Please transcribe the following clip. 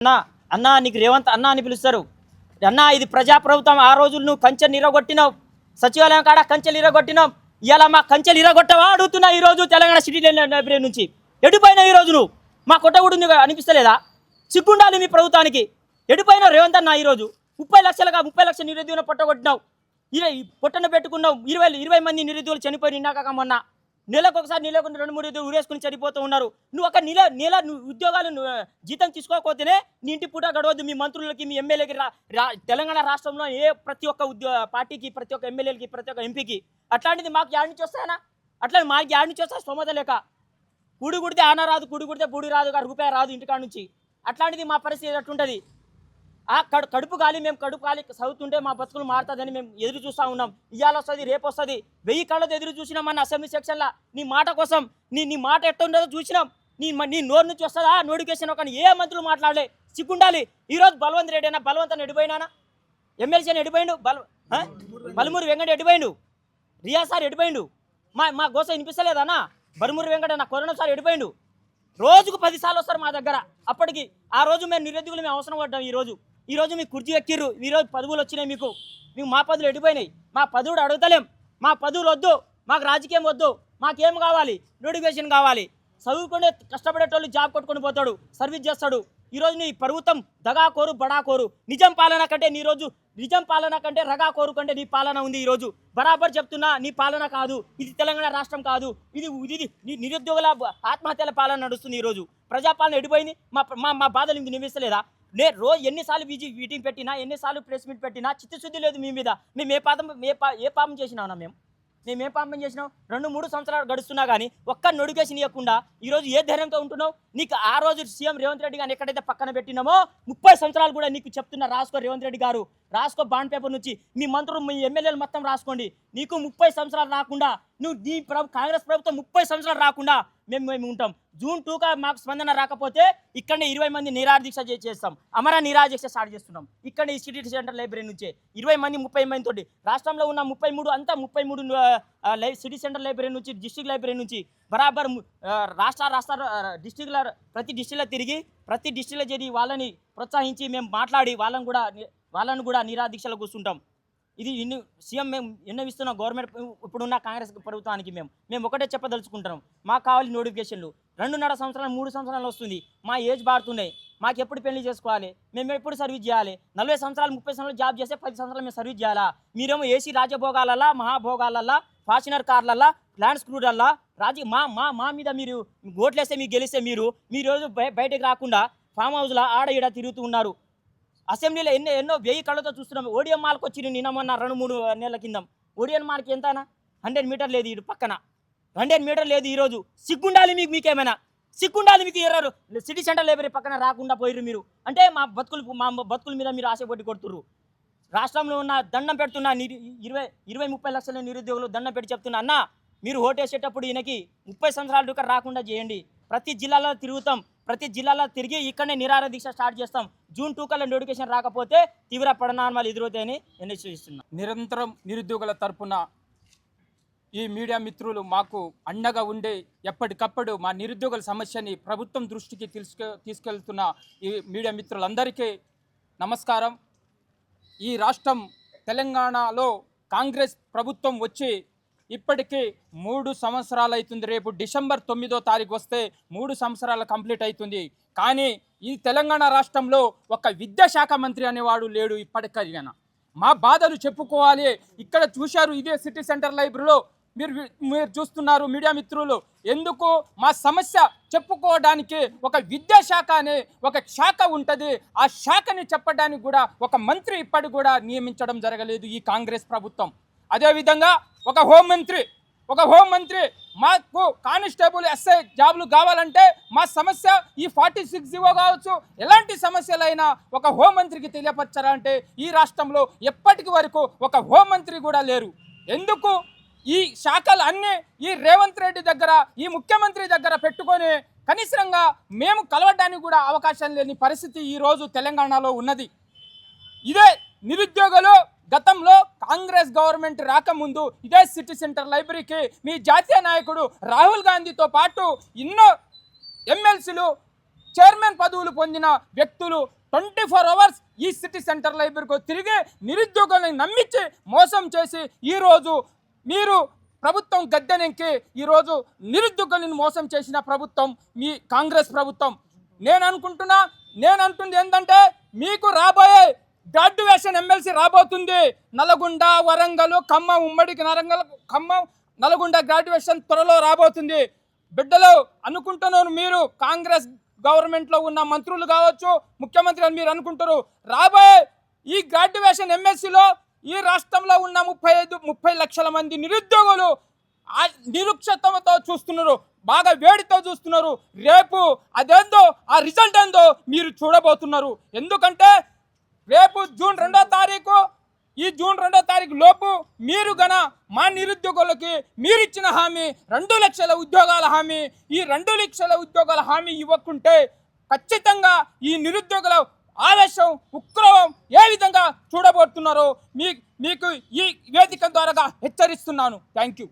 అన్నా అన్నా నీకు రేవంత్ అన్నా అని పిలుస్తారు. అన్నా ఇది ప్రజాప్రభుత్వం. ఆ రోజులు నువ్వు కంచెలు ఇరగొట్టినావు, సచివాలయం కాడ కంచెలు ఇరగొట్టినావు. ఇవాళ మా కంచెలు ఇరగొట్టవా అడుగుతున్నా. ఈరోజు తెలంగాణ సిటీ లైబ్రరీ నుంచి ఎడిపోయినా ఈరోజు నువ్వు మా కొట్టగుడు నీకు అనిపిస్తలేదా? సిగ్గుండాలి మీ ప్రభుత్వానికి. ఎడిపోయినా రేవంత్ అన్న ఈరోజు 30 లక్షల నిరుద్యోగులు పొట్టగొట్టినావు. పొట్టన పెట్టుకున్నావు. 20 మంది నిరుద్యోగులు చనిపోయి నిన్నాక మొన్న నెలకు ఒకసారి నెలకు 2-3 ఊరేసుకుని చనిపోతూ ఉన్నారు. నువ్వు ఒక నెల ఉద్యోగాలు జీతం తీసుకోకపోతేనే నీ ఇంటి పూట గడవద్దు. మీ మంత్రులకి మీ ఎమ్మెల్యేకి తెలంగాణ రాష్ట్రంలో ప్రతి ఒక్క పార్టీకి ప్రతి ఒక్క ఎమ్మెల్యేలకి ప్రతి ఒక్క ఎంపీకి అట్లాంటిది మాకు యాడ్ నుంచి వస్తాయనా? అట్లా మాకు యాడ్ నుంచి వస్తా స్తోమత లేక కూడి కుడితే ఆన రాదు, కూడి కుడితే బూడి రాదు, రూపాయి రాదు ఇంటికాడ నుంచి. అట్లాంటిది మా పరిస్థితి ఎట్లుంటుంది? కడుపు గాలి మేము కడుపు గాలి చదువుతుంటే మా బతుకులు మారుతుందని మేము ఎదురు చూస్తూ ఉన్నాం. ఇవాళ వస్తుంది, రేపు వస్తుంది. 1000 కళ్ళతో ఎదురు చూసినాం మన అసెంబ్లీ సెక్షన్లో. నీ మాట కోసం నీ మాట ఎట్లా ఉండదో చూసినాం. నీ నోరు నుంచి వస్తుందా నోటిఫికేషన్? కానీ ఏ మంత్రులు మాట్లాడలే. సిగ్గుండాలి. ఈరోజు బలవంత్ రెడ్డి అయినా బలవంత్ ఎడిపోయినానా? ఎమ్మెల్సీ అని ఎడిపోయిండు. బలమూరి వెంకట ఎడిపోయిండు. రియా సార్ ఎడిపోయిండు. మా గోస వినిపిస్తలేదన్నా? బలమూరి వెంకట నా కరోనా సార్ ఎడిపోయిండు. రోజుకు 10 సార్లు వస్తారు మా దగ్గర. అప్పటికి ఆ రోజు మేము నిరుద్యోగులు మేము అవసరం పడ్డాం. ఈరోజు మీకు కుర్చీ ఎక్కిర్రు. ఈరోజు పదవులు వచ్చినాయి. మీకు మా పదవులు ఎడిపోయినాయి. మా పదవుడు అడుగుతలేం. మా పదవులు వద్దు, మాకు రాజకీయం వద్దు. మాకేం కావాలి? నోటిఫికేషన్ కావాలి. చదువుకునే కష్టపడేటోళ్ళు జాబ్ కొట్టుకొని పోతాడు, సర్వీస్ చేస్తాడు. ఈరోజు నీ ప్రభుత్వం దగాకోరు బడాకోరు. నిజం పాలన కంటే నిజం పాలన కంటే రగాకోరు కంటే నీ పాలన ఉంది. ఈరోజు బరాబర్ చెప్తున్నా, నీ పాలన కాదు ఇది. తెలంగాణ రాష్ట్రం కాదు ఇది. నిరుద్యోగుల ఆత్మహత్యల పాలన నడుస్తుంది. ఈరోజు ప్రజాపాలన ఎడిపోయింది. మా బాధలు ఇంక నిమిస్తలేదా? రోజు ఎన్నిసార్లు మీటింగ్ పెట్టినా, ఎన్నిసార్లు ప్రెస్ మీట్ పెట్టినా చిత్తశుద్ధి లేదు మీ మీద. మేము ఏ పాపం చేసినావునా? మేము ఏ పాపం చేసినాం? 2-3 సంవత్సరాలు గడుస్తున్నా కానీ ఒక్క నోటిఫికేషన్ ఇవ్వకుండా ఈరోజు ఏ ధైర్యంతో ఉంటున్నావు? నీకు ఆ రోజు సీఎం రేవంత్ రెడ్డి గారిని ఎక్కడైతే పక్కన పెట్టినామో 30 సంవత్సరాలు కూడా నీకు చెప్తున్నా, రాసుకో రేవంత్ రెడ్డి గారు, రాసుకో బాండ్ పేపర్ నుంచి. మీ మంత్రులు మీ ఎమ్మెల్యేలు మొత్తం రాసుకోండి. నీకు 30 సంవత్సరాలు రాకుండా కాంగ్రెస్ ప్రభుత్వం 30 సంవత్సరాలు రాకుండా మేము ఉంటాం. జూన్ 2గా మాకు స్పందన రాకపోతే ఇక్కడనే 20 మంది నిరాదీక్ష చేస్తాం. అమర నిరాదీక్ష స్టార్ట్ చేస్తున్నాం. ఇక్కడ ఈ సిటీ సెంటర్ లైబ్రరీ నుంచే 20 మంది 30 మంది తోటి రాష్ట్రంలో ఉన్న 33 సిటీ సెంటర్ లైబ్రరీ నుంచి, డిస్ట్రిక్ట్ లైబ్రరీ నుంచి బరాబర్ రాష్ట్ర ప్రతి డిస్ట్రిక్ట్లో తిరిగి ప్రతి డిస్ట్రిక్ట్లో చేరి వాళ్ళని ప్రోత్సహించి మేము మాట్లాడి వాళ్ళను కూడా నిరాదీక్షలో కూర్చుంటాం. ఇది సీఎం మేము విన్నవిస్తున్నాం గవర్నమెంట్ ఇప్పుడున్న కాంగ్రెస్ ప్రభుత్వానికి. మేము ఒకటే చెప్పదలుచుకుంటున్నాం. మాకు కావాలి నోటిఫికేషన్లు. 2.5 సంవత్సరాలు 3 సంవత్సరాలు వస్తుంది. మా ఏజ్ బారుతున్నాయి. మాకు ఎప్పుడు పెళ్లి చేసుకోవాలి? మేము ఎప్పుడు సర్వీస్ చేయాలి? 40 సంవత్సరాలు 30 సంవత్సరాలు జాబ్ చేస్తే 10 సంవత్సరాలు మేము సర్వీస్ చేయాలా? మీరేమో ఏసీ రాజభోగాలల్లా, మహాభోగాలల్లా, ఫార్చునర్ కార్లల్లా, ల్యాండ్ స్క్రూడల్లా మా మీద మీరు ఓట్లేస్తే మీకు గెలిస్తే మీరు రోజు బయటకు రాకుండా ఫామ్ హౌస్లో ఆడ ఈడ తిరుగుతూ ఉన్నారు. అసెంబ్లీలో ఎన్నో 1000 కళ్ళతో చూస్తున్నాం. ఓడిఎం మాల్కి వచ్చి నిన్న మొన్న 2-3 నెలల కింద ఓడిఎం మాల్కి ఎంతనా 100 మీటర్ లేదు. ఇటు పక్కన 100 మీటర్ లేదు. ఈరోజు సిగ్గుండాలి మీకేమైనా సిగ్గుండాలి మీకు. ఎర్రరు సిటీ సెంటర్ లైబ్రరీ పక్కన రాకుండా పోయిర్రు మీరు. అంటే మా బతుకుల మీద మీరు ఆశపడి కొడుతుర్రు. రాష్ట్రంలో ఉన్న దండం పెడుతున్నా 20-30 లక్షల నిరుద్యోగులు దండం పెట్టి చెప్తున్నా, అన్న మీరు ఓటేసేటప్పుడు ఈయనకి 30 సంవత్సరాల రాకుండా చేయండి. ప్రతి జిల్లాలో తిరుగుతాం. ప్రతి జిల్లాలో తిరిగి ఇక్కడనే నిరాహార దీక్ష స్టార్ట్ చేస్తాం. జూన్ 2 కల్లా నోటిఫికేషన్ రాకపోతే తీవ్ర పరిణామాలు ఎదురవుతాయని హెచ్చరిస్తున్నాం. నిరంతరం నిరుద్యోగుల తరపున ఈ మీడియా మిత్రులు మాకు అండగా ఉండే ఎప్పటికప్పుడు మా నిరుద్యోగుల సమస్యని ప్రభుత్వం దృష్టికి తీసుకెళ్తున్న ఈ మీడియా మిత్రులందరికీ నమస్కారం. ఈ రాష్ట్రం తెలంగాణలో కాంగ్రెస్ ప్రభుత్వం వచ్చి ఇప్పటికీ 3 సంవత్సరాలు అవుతుంది. రేపు డిసెంబర్ 9వ తారీఖు వస్తే 3 సంవత్సరాలు కంప్లీట్ అవుతుంది. కానీ ఈ తెలంగాణ రాష్ట్రంలో ఒక విద్యాశాఖ మంత్రి అనేవాడు లేడు ఇప్పటికైనా. మా బాధలు చెప్పుకోవాలి. ఇక్కడ చూశారు, ఇదే సిటీ సెంటర్ లైబ్రరీలో మీరు చూస్తున్నారు మీడియా మిత్రులు. ఎందుకు మా సమస్య చెప్పుకోవడానికి ఒక విద్యాశాఖ అనే ఒక శాఖ ఉంటుంది. ఆ శాఖని చెప్పడానికి కూడా ఒక మంత్రి ఇప్పటికి కూడా నియమించడం జరగలేదు ఈ కాంగ్రెస్ ప్రభుత్వం. అదేవిధంగా ఒక హోంమంత్రి మాకు కానిస్టేబుల్ ఎస్ఐ జాబులు కావాలంటే మా సమస్య ఈ 46 కావచ్చు, ఎలాంటి సమస్యలైనా ఒక హోంమంత్రికి తెలియపరచాలంటే ఈ రాష్ట్రంలో ఎప్పటికి వరకు ఒక హోంమంత్రి కూడా లేరు. ఎందుకు ఈ శాఖలు అన్నీ ఈ రేవంత్ రెడ్డి దగ్గర, ఈ ముఖ్యమంత్రి దగ్గర పెట్టుకొని కనీసంగా మేము కలవడానికి కూడా అవకాశం లేని పరిస్థితి ఈరోజు తెలంగాణలో ఉన్నది. ఇదే నిరుద్యోగులు గతంలో కాంగ్రెస్ గవర్నమెంట్ రాకముందు ఇదే సిటీ సెంటర్ లైబ్రరీకి మీ జాతీయ నాయకుడు రాహుల్ గాంధీతో పాటు ఎన్నో ఎమ్మెల్సీలు చైర్మన్ పదవులు పొందిన వ్యక్తులు 24 అవర్స్ ఈ సిటీ సెంటర్ లైబ్రరీకి తిరిగి నిరుద్యోగులను నమ్మించి మోసం చేసి ఈరోజు మీరు ప్రభుత్వం గద్దెనెక్కి ఈరోజు నిరుద్యోగులను మోసం చేసిన ప్రభుత్వం మీ కాంగ్రెస్ ప్రభుత్వం. నేను అంటుంది ఏంటంటే మీకు రాబోయే గ్రాడ్యుయేషన్ ఎమ్మెల్సీ రాబోతుంది. నల్గొండ, వరంగల్, ఖమ్మం, ఉమ్మడికి ఖమ్మం, నల్గొండ గ్రాడ్యుయేషన్ త్వరలో రాబోతుంది. బిడ్డలు అనుకుంటున్నారు, మీరు కాంగ్రెస్ గవర్నమెంట్లో ఉన్న మంత్రులు కావచ్చు, ముఖ్యమంత్రి అని మీరు అనుకుంటారు. రాబోయే ఈ గ్రాడ్యుయేషన్ ఎమ్మెల్సీలో ఈ రాష్ట్రంలో ఉన్న 30 లక్షల మంది నిరుద్యోగులు నిరుక్షతతో చూస్తున్నారు, బాగా వేడితో చూస్తున్నారు. రేపు అదేందో ఆ రిజల్ట్ ఏందో మీరు చూడబోతున్నారు. ఎందుకంటే రేపు జూన్ 2వ తారీఖు లోపు మీరు గన మా నిరుద్యోగులకి మీరు ఇచ్చిన హామీ 2 లక్షల ఉద్యోగాల హామీ, ఈ 2 లక్షల ఉద్యోగాల హామీ ఇవ్వకుంటే ఖచ్చితంగా ఈ నిరుద్యోగుల ఆవేశం, ఉక్రోవం ఏ విధంగా చూడబోతున్నారో మీకు ఈ వేదిక ద్వారా హెచ్చరిస్తున్నాను. Thank you.